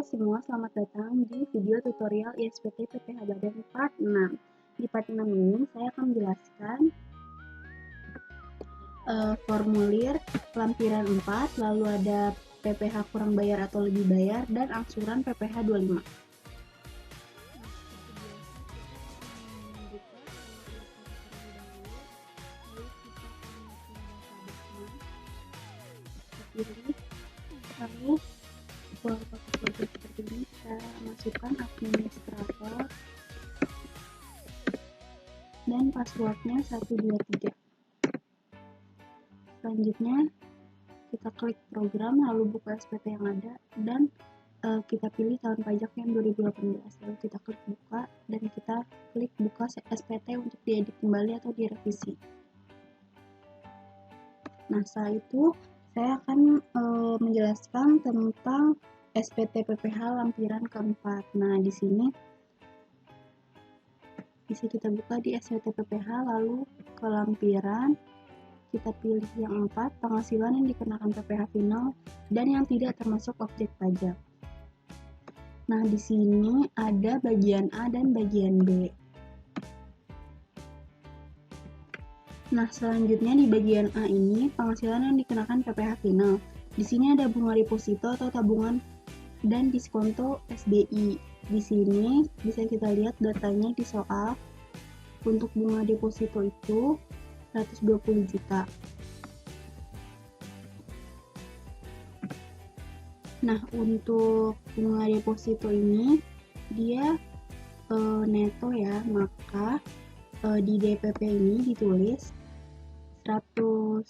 semua, selamat datang di video tutorial ISPT PPH Badan part 6. Di part 6 ini saya akan menjelaskan formulir lampiran 4, lalu ada PPH kurang bayar atau lebih bayar, dan angsuran PPH 25. Lalu password seperti ini, kita masukkan administrator dan passwordnya 123. Selanjutnya kita klik program, lalu buka SPT yang ada, dan kita pilih tahun pajak yang 2018. Lalu kita klik buka dan kita klik buka SPT untuk diedit kembali atau direvisi. Nah, setelah itu saya akan menjelaskan tentang SPT PPH lampiran keempat. Nah, di sini bisa kita buka di SPT PPH, lalu ke lampiran, kita pilih yang 4, penghasilan yang dikenakan PPH final dan yang tidak termasuk objek pajak. Nah, di sini ada bagian A dan bagian B. Nah, selanjutnya di bagian A ini penghasilan yang dikenakan PPH final. Di sini ada bunga deposito atau tabungan dan diskonto SBI. Di sini bisa kita lihat datanya di soal. Untuk bunga deposito itu 120 juta. Nah, untuk bunga deposito ini dia neto ya, maka di DPP ini ditulis 100,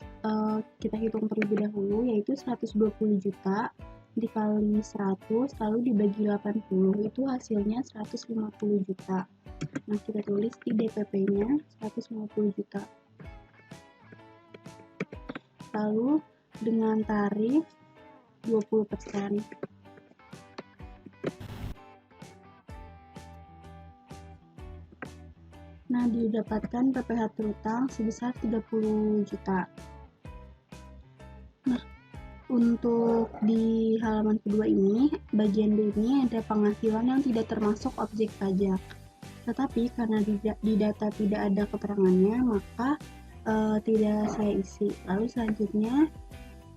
kita hitung terlebih dahulu, yaitu 120 juta dikali 100 lalu dibagi 80, itu hasilnya 150 juta. Nah, kita tulis di DPP nya 150 juta. Lalu dengan tarif 20%. Nah, didapatkan PPH terutang sebesar 30 juta. Nah, untuk di halaman kedua ini, bagian B ini ada penghasilan yang tidak termasuk objek pajak. Tetapi karena di data tidak ada keterangannya, maka tidak saya isi. Lalu selanjutnya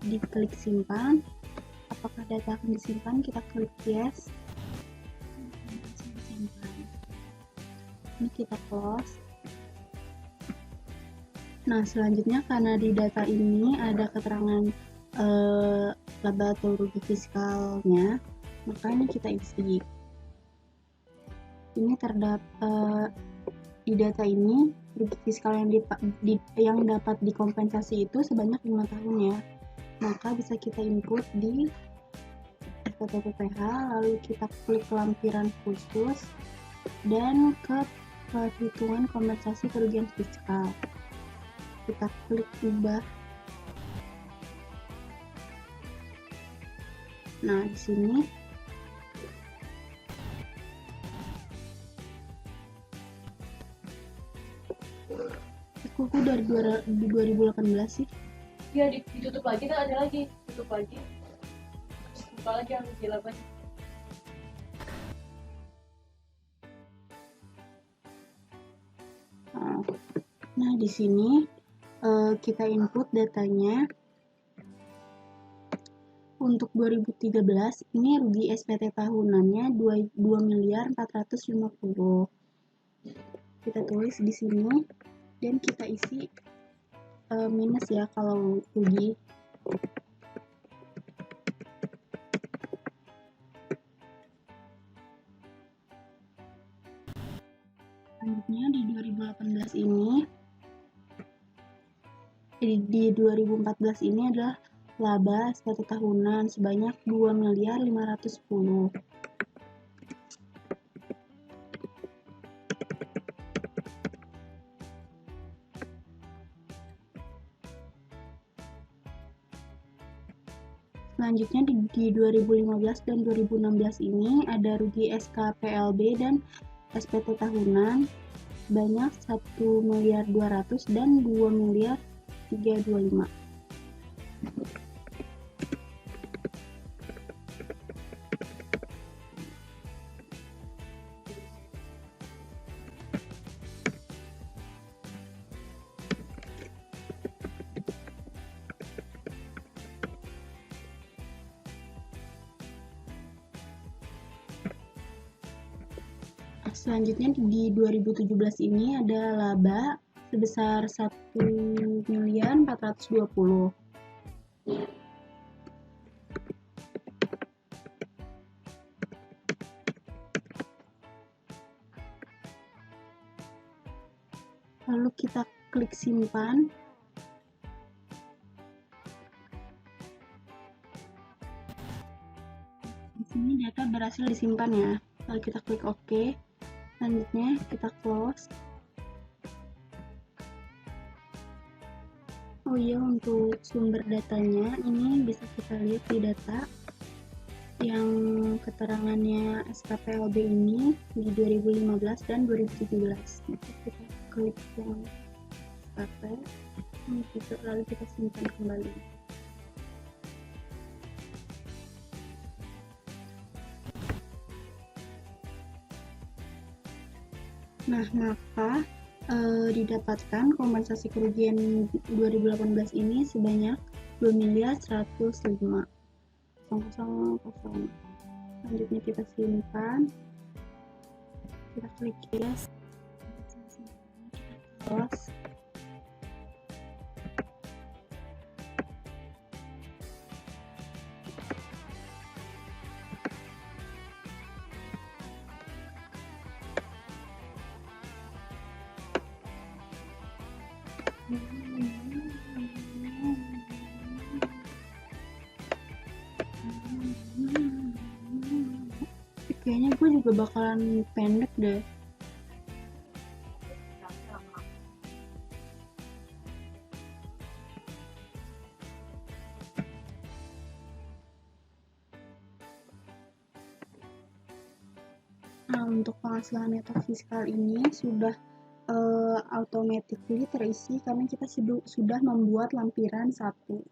diklik simpan. Apakah data akan disimpan? Kita klik yes. Ini kita close. Nah, selanjutnya karena di data ini ada keterangan laba atau rugi fiskalnya, maka ini kita isi. Ini terdapat di data ini rugi fiskal yang dapat dikompensasi itu sebanyak 5 tahun ya. Maka bisa kita input di SPT PPH, lalu kita klik lampiran khusus dan ke perhitungan kompensasi kerugian fiskal. Kita klik ubah. Nah, di sini kuku dari 2018 sih. Iya, ditutup lagi, dan ada lagi tutup lagi, terus buka lagi yang di 8. Nah, di sini kita input datanya. Untuk 2013 ini rugi SPT tahunannya 2.450.000. Kita tulis di sini dan kita isi minus ya kalau rugi. Selanjutnya di 2018 ini, di 2014 ini adalah laba SPT tahunan sebanyak 2.510.000. Selanjutnya di 2015 dan 2016 ini ada rugi SKPLB dan SPT tahunan banyak 1.200.000 dan 2.325.000. selanjutnya di 2017 ini ada laba sebesar 1.420.000. Lalu kita klik simpan. Di sini data berhasil disimpan ya. Lalu kita klik OK. Selanjutnya kita close. Oh iya, untuk sumber datanya ini bisa kita lihat di data yang keterangannya SKPLB ini di 2015 dan 2017. Kita klik yang SKP, lalu kita simpan kembali. Nah, maka didapatkan kompensasi kerugian 2018 ini sebanyak 2.105.000. Selanjutnya kita simpan, kita klik yes, kita close. Kayaknya gue juga bakalan pendek deh. Nah, untuk penghasilan neto fiskal ini sudah automatically terisi karena kita sudah membuat lampiran 1.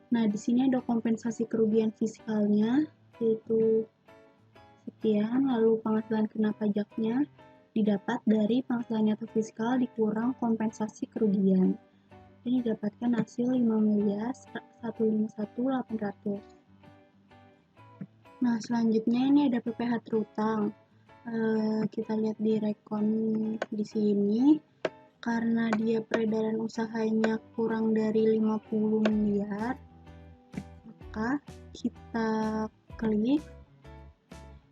Nah, di sini ada kompensasi kerugian fiskalnya, yaitu sekian, lalu penghasilan kena pajaknya didapat dari penghasilan neto fiskal dikurang kompensasi kerugian. Ini didapatkan hasil 5.151.800. Nah, selanjutnya ini ada PPh terutang. Kita lihat di rekon di sini, karena dia peredaran usahanya kurang dari 50 miliar, maka kita klik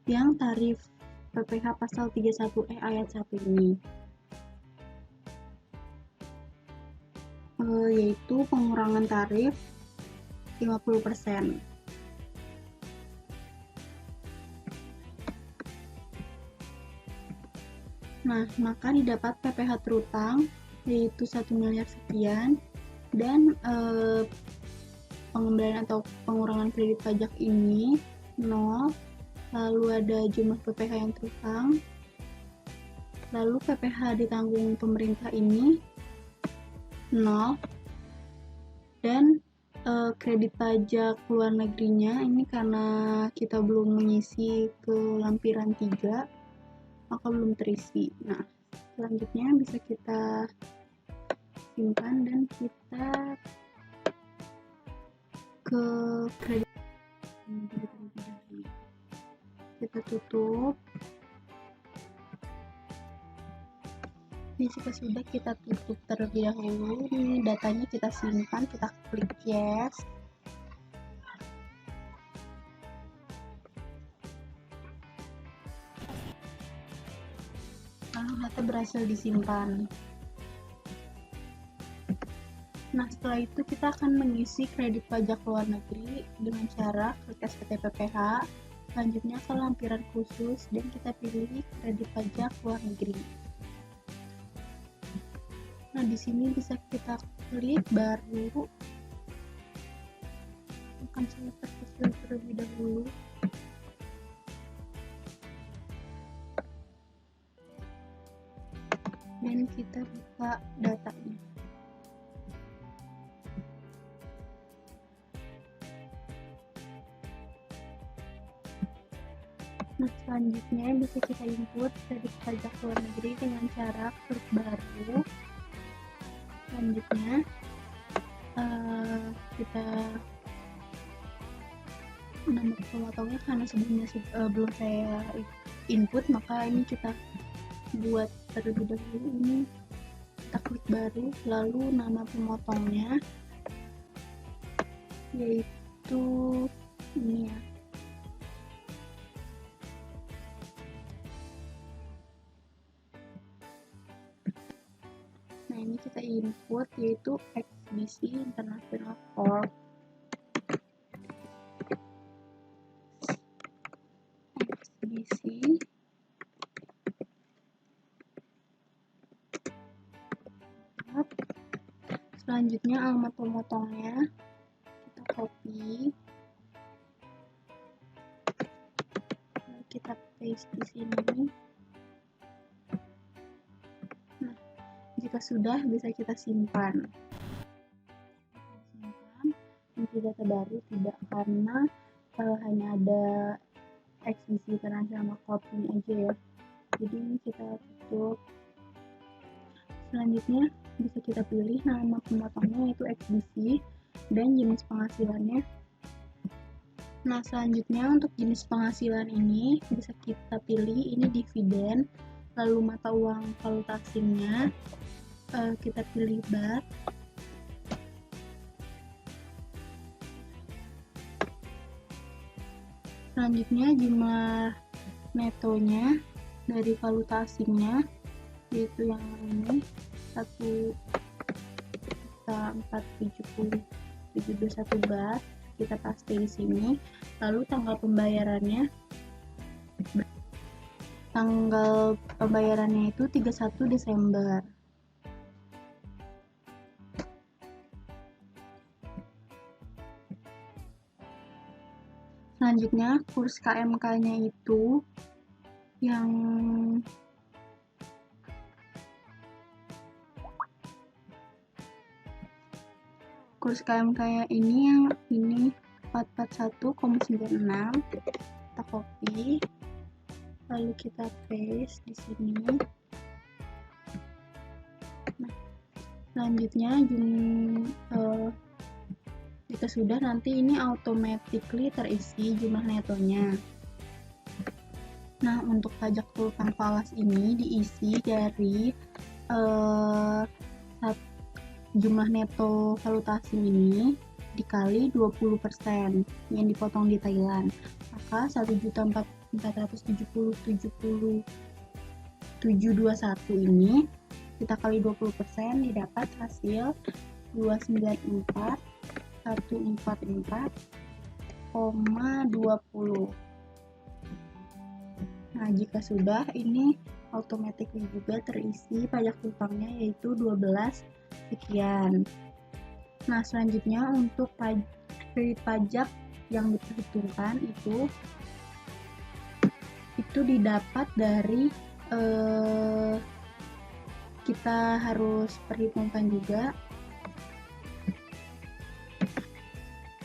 yang tarif PPh pasal 31E ayat 1 ini, yaitu pengurangan tarif 50%. Nah, maka didapat PPh terutang yaitu 1 miliar sekian, dan pengembalian atau pengurangan kredit pajak ini 0, lalu ada jumlah PPh yang terutang, lalu PPh ditanggung pemerintah ini 0, dan kredit pajak luar negerinya ini karena kita belum mengisi ke lampiran 3, maka belum terisi. Nah, selanjutnya bisa kita simpan dan kita ke kredit. Kita tutup. Jika sudah, kita tutup terlebih dahulu. Ini datanya kita simpan, kita klik yes. Lalu data berhasil disimpan. Nah, setelah itu kita akan mengisi kredit pajak luar negeri dengan cara klik SPT PPh, selanjutnya ke lampiran khusus, dan kita pilih kredit pajak luar negeri. Nah, di sini bisa kita klik baru. Akan saya terkecil terlebih dahulu. Dan kita buka datanya. Nah, selanjutnya bisa kita input kredit pajak luar negeri dengan cara klik baru. Selanjutnya kita nama pemotongnya karena sebelumnya belum saya input, maka ini kita buat terlebih dahulu. Ini kita klik baru, lalu nama pemotongnya yaitu ini ya. Nah, ini kita input yaitu XBC International Corp. XBC selanjutnya alamat pemotongnya kita copy, kita paste di sini. Nah, jika sudah bisa kita simpan. Input data baru tidak, karena hanya ada XBC International Corp ini aja ya. Jadi ini kita tutup. Selanjutnya bisa kita pilih nama pemotongnya yaitu XBC dan jenis penghasilannya. Nah, selanjutnya untuk jenis penghasilan ini bisa kita pilih ini dividen, lalu mata uang valuta asingnya kita pilih BAT. Selanjutnya jumlah netonya dari valuta asingnya yaitu yang ini 1.470.721 baht, kita paste di sini. Lalu tanggal pembayarannya itu 31 Desember. Selanjutnya kurs KMK-nya itu yang kurs KMK ini yang ini 441,96, kita copy lalu kita paste di sini. Nah, selanjutnya jika sudah, nanti ini automatically terisi jumlah netonya. Nah, untuk pajak piutang falas ini diisi dari jumlah neto valuta asing ini dikali 20% yang dipotong di Thailand, maka 1.470.721 ini kita kali 20% didapat hasil 294.144,20. Nah, jika sudah, ini automatically juga terisi pajak piutangnya yaitu 12 sekian. Nah, selanjutnya untuk kredit pajak yang diperhitungkan itu didapat dari kita harus perhitungkan juga.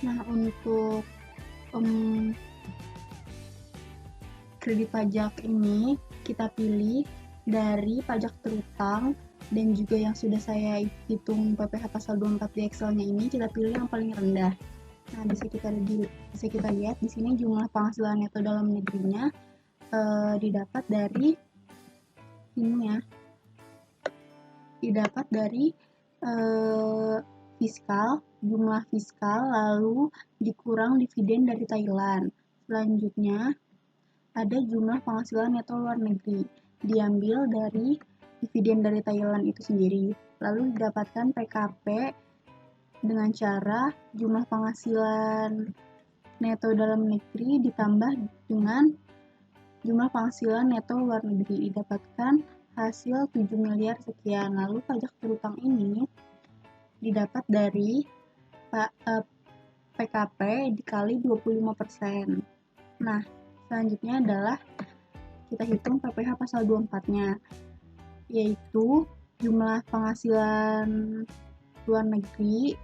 Nah, untuk kredit pajak ini kita pilih dari pajak terutang dan juga yang sudah saya hitung PPh pasal 24 di Excelnya ini kita pilih yang paling rendah. Nah, bisa kita lihat di sini jumlah penghasilan neto dalam negerinya didapat dari ini ya, didapat dari jumlah fiskal lalu dikurang dividen dari Thailand. Selanjutnya ada jumlah penghasilan neto luar negeri diambil dari dividen dari Thailand itu sendiri, lalu didapatkan PKP dengan cara jumlah penghasilan neto dalam negeri ditambah dengan jumlah penghasilan neto luar negeri, didapatkan hasil 7 miliar sekian. Lalu pajak terutang ini didapat dari PKP dikali 25%. Nah, selanjutnya adalah kita hitung PPh pasal 24-nya, yaitu jumlah penghasilan luar negeri,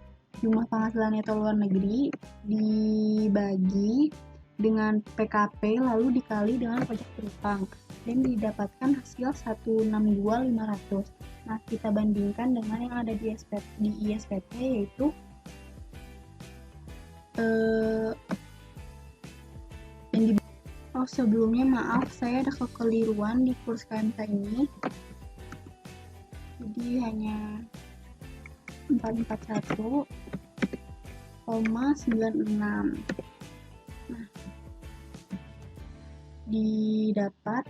jumlah penghasilan neto luar negeri dibagi dengan PKP lalu dikali dengan pajak terutang dan didapatkan hasil 162.500. Nah, kita bandingkan dengan yang ada di ISPT yaitu Oh, sebelumnya maaf, saya ada kekeliruan di kurs KMK ini. Jadi hanya 441,96. Nah, didapat,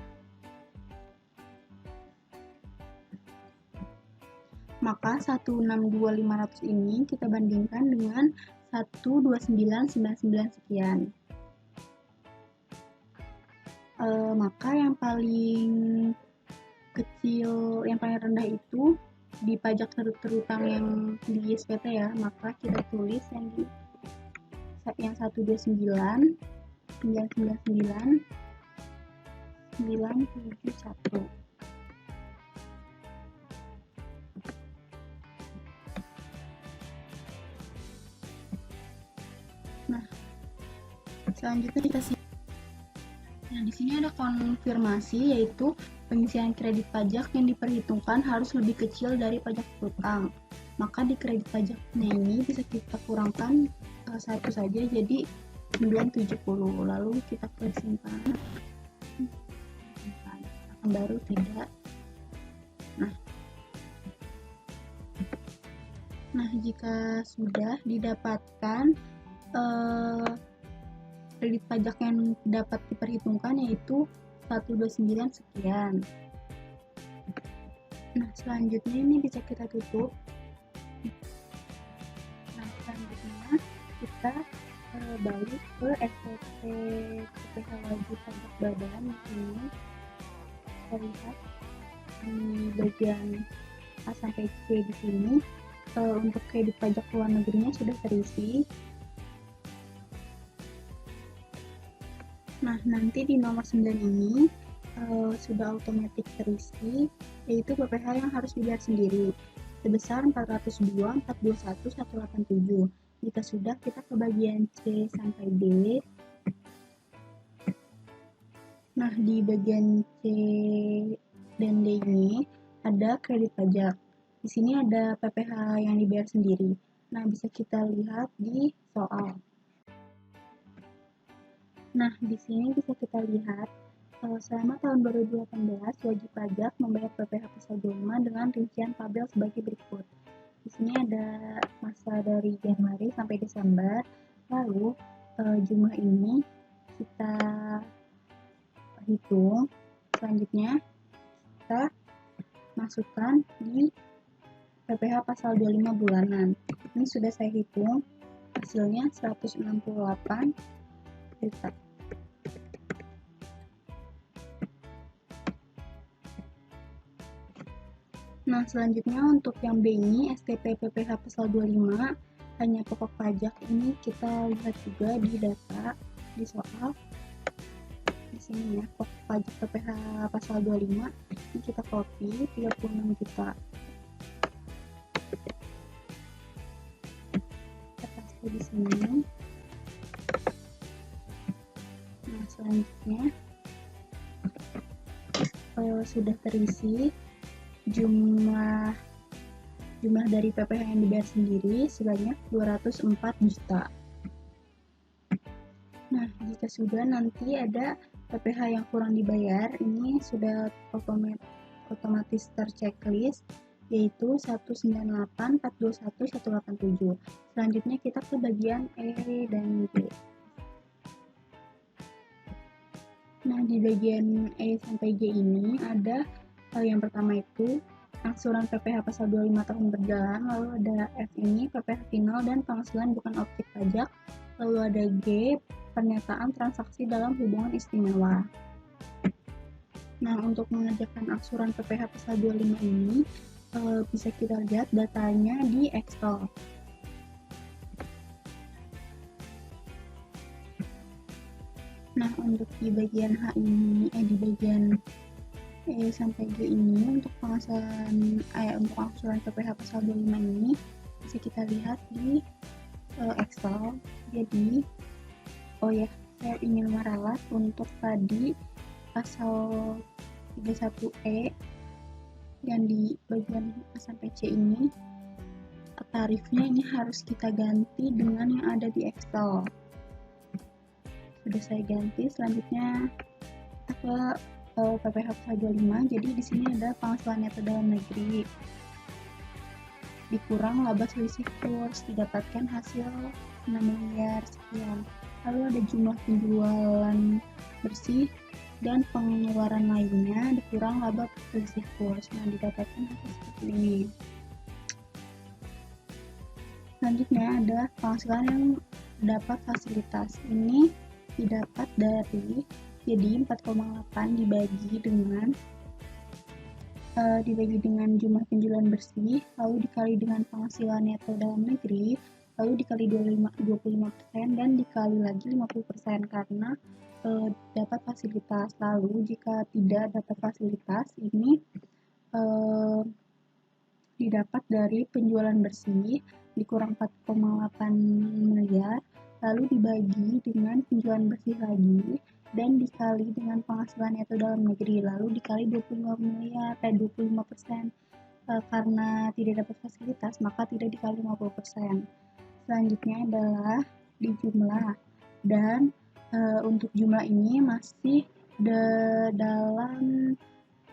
maka 162.500 ini kita bandingkan dengan 129.99 sekian. Maka yang paling kecil, yang paling rendah itu di pajak terutang yang di SPT ya, maka kita tulis yang 129, 999, 971. Nah, selanjutnya kita Nah, di sini ada konfirmasi, yaitu pengisian kredit pajak yang diperhitungkan harus lebih kecil dari pajak berutang. Maka di kredit pajaknya ini bisa kita kurangkan satu saja, jadi 970. Lalu kita klik simpanan. Akan baru tidak. Nah, jika sudah didapatkan kredit pajak yang dapat diperhitungkan yaitu 129 sekian. Nah, selanjutnya ini bisa kita tutup. Nah, selanjutnya kita balik ke SPT PPh wajib pajak badan. Di sini kita lihat di bagian A sampai C di sini untuk kredit pajak luar negerinya sudah terisi. Nah, nanti di nomor 9 ini sudah otomatis terisi, yaitu PPh yang harus dibayar sendiri sebesar 402, 421, 187. Jika sudah, kita ke bagian C sampai D. Nah, di bagian C dan D ini ada kredit pajak. Di sini ada PPh yang dibayar sendiri. Nah, bisa kita lihat di soal. Nah, di sini bisa kita lihat selama tahun 2018 wajib pajak membayar PPh pasal 25 dengan rincian tabel sebagai berikut. Di sini ada masa dari Januari sampai Desember. Lalu jumlah ini kita hitung. Selanjutnya kita masukkan di PPh pasal 25 bulanan. Ini sudah saya hitung, hasilnya 168 juta. Nah, selanjutnya untuk yang B ini, STP PPh pasal 25, hanya pokok pajak. Ini kita lihat juga di data, di soal. Di sini ya, pokok pajak PPh pasal 25, ini kita copy, 36 juta. Kita paste di sini. Nah, selanjutnya sudah terisi jumlah dari PPh yang dibayar sendiri sebanyak 204 juta. Nah, jika sudah, nanti ada PPh yang kurang dibayar, ini sudah otomatis terchecklist, yaitu 198, 421, 187. Selanjutnya kita ke bagian E dan G. Nah, di bagian E sampai G ini ada yang pertama itu angsuran PPh pasal 25 tahun berjalan, lalu ada F ini PPh final dan penghasilan bukan objek pajak, lalu ada G pernyataan transaksi dalam hubungan istimewa. Nah, untuk mengerjakan angsuran PPh pasal 25 ini bisa kita lihat datanya di Excel. Nah, untuk di bagian H ini, di bagian E sampai G ini untuk penghasilan untuk angsuran PPh pasal 25 ini bisa kita lihat di Excel. Jadi, oh ya, saya ingin meralat untuk tadi pasal 31E yang di bagian A sampai C ini, tarifnya ini harus kita ganti dengan yang ada di Excel. sudah saya ganti. Selanjutnya ke PPh 25. Jadi di sini ada penghasilan neto dalam negeri dikurang laba selisih kurs, didapatkan hasil 6 miliar sekian. Lalu ada jumlah penjualan bersih dan pengeluaran lainnya dikurang laba selisih kurs. Nah, didapatkan hasil seperti ini. Selanjutnya ada penghasilan yang dapat fasilitas. Ini didapat dari, jadi 4,8 dibagi dengan jumlah penjualan bersih, lalu dikali dengan penghasilan neto dalam negeri, lalu dikali 25% dan dikali lagi 50% karena dapat fasilitas. Lalu jika tidak dapat fasilitas, ini didapat dari penjualan bersih dikurang 4,8 miliar, lalu dibagi dengan penjualan bersih lagi dan dikali dengan penghasilan neto dalam negeri, lalu dikali 25%. Karena tidak dapat fasilitas, maka tidak dikali 50%. Selanjutnya adalah dijumlah, dan untuk jumlah ini masih dalam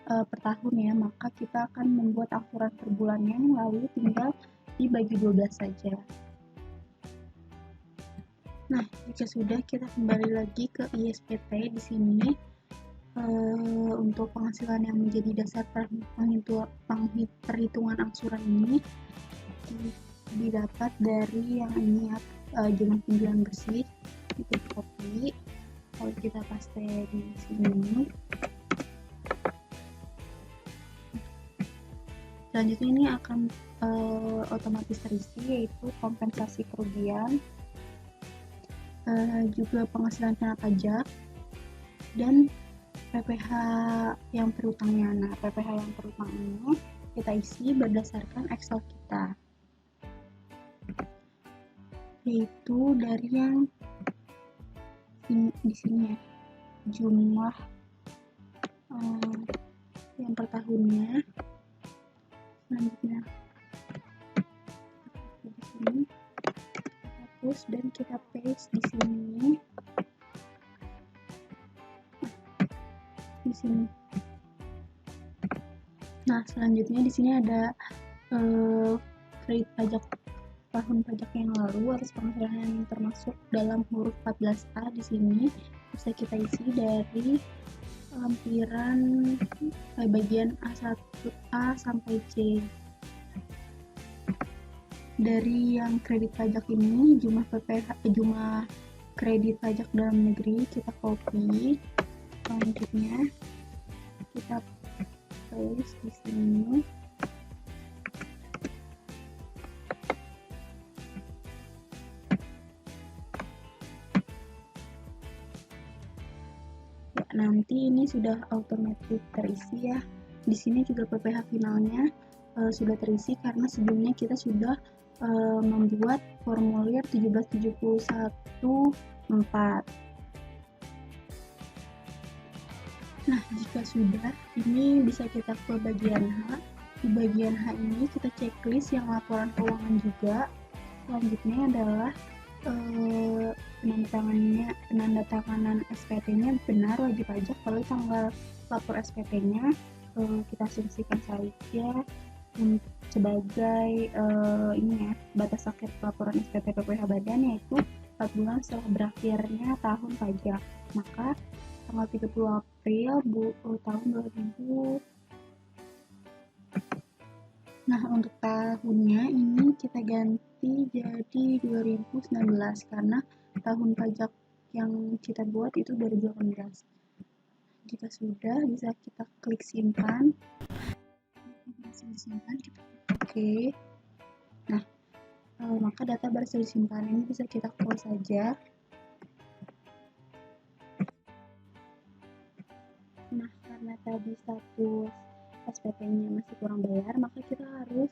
per tahun ya, maka kita akan membuat angsuran per bulannya, lalu tinggal dibagi 12 saja. Nah, jika sudah, kita kembali lagi ke ISPT. Di sini untuk penghasilan yang menjadi dasar perhitungan angsuran ini didapat dari yang ini ya, jumlah penjualan bersih, itu copy, kalau kita paste di sini. Selanjutnya ini akan otomatis terisi, yaitu kompensasi kerugian, juga penghasilan kena pajak, dan PPh yang berutangnya. Nah, PPh yang berutang ini kita isi berdasarkan Excel kita, yaitu dari yang di sini ya, jumlah yang per tahunnya. Selanjutnya di sini hapus dan kita paste di sini. Di sini. Nah, selanjutnya di sini ada kredit pajak tahun pajak yang lalu atas penghasilan yang termasuk dalam huruf 14A. Di sini bisa kita isi dari lampiran bagian A1A sampai C. Dari yang kredit pajak ini, jumlah kredit pajak dalam negeri kita copy. Selanjutnya kita paste di sini. Ya, nanti ini sudah otomatis terisi ya. Di sini juga PPh finalnya sudah terisi karena sebelumnya kita sudah membuat formulir 17714. Nah, jika sudah, ini bisa kita ke bagian H. Di bagian H ini kita checklist yang laporan keuangan juga. Selanjutnya adalah penandatanganan SPT-nya benar wajib pajak, lalu tanggal lapor SPT-nya kita asumsikan saja sebagai ini ya, batas akhir pelaporan SPT PPh Badan, yaitu 4 bulan setelah berakhirnya tahun pajak. Maka tanggal 30 April tahun 2000. Nah, untuk tahunnya ini kita ganti jadi 2019 karena tahun pajak yang kita buat itu 2018. Jika sudah, bisa kita klik simpan. Simpan, kita oke. Nah, maka data berhasil disimpan. Ini bisa kita close saja. Nah, karena tadi status SPT-nya masih kurang bayar, maka kita harus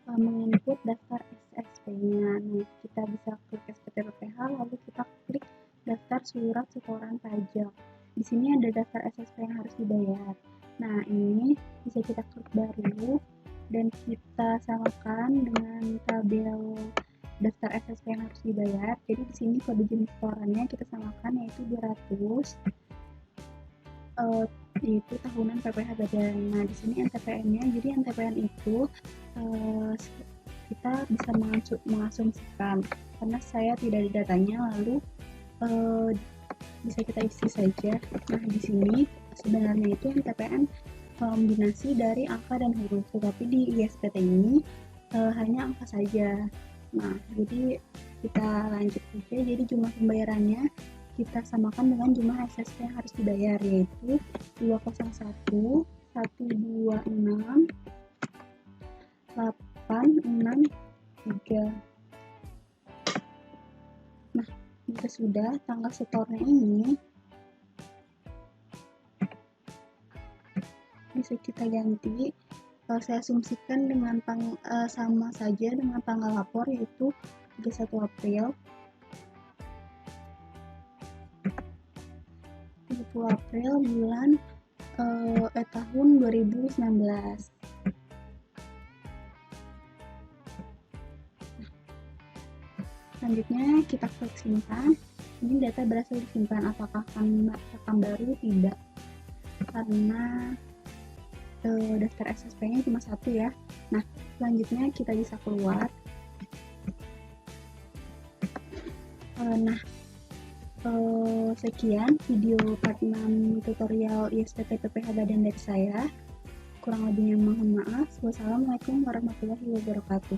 menginput daftar SSP-nya. Nah, kita bisa klik SPT PPh, lalu kita klik daftar surat setoran pajak. Di sini ada daftar SSP yang harus dibayar. Nah, ini bisa kita klik baru dan kita samakan dengan tabel daftar daftar SSP yang harus dibayar. Jadi di sini kode jenis setorannya kita samakan yaitu 200, yaitu tahunan PPh badan. Nah, di sini NTPN-nya, jadi NTPN itu kita bisa mengasumsikan karena saya tidak ada datanya, lalu bisa kita isi saja. Nah, di sini sebenarnya itu NTPN kombinasi dari angka dan huruf, tetapi di ISPT ini hanya angka saja. Nah, jadi kita lanjut saja. Jadi jumlah pembayarannya kita samakan dengan jumlah SSP yang harus dibayar, yaitu 201 126 863. Nah, jika sudah, tanggal setornya ini bisa kita ganti. Saya asumsikan dengan sama saja dengan tanggal lapor, yaitu 31 April. 30 April bulan tahun 2019. Selanjutnya kita klik simpan. Ini data berhasil disimpan. Apakah akan rekam baru? Tidak, karena daftar SSP-nya cuma satu ya. Nah, selanjutnya kita bisa keluar. Sekian video part 6 tutorial ISPT PPh Badan dari saya. Kurang lebihnya mohon maaf. Wassalamualaikum warahmatullahi wabarakatuh.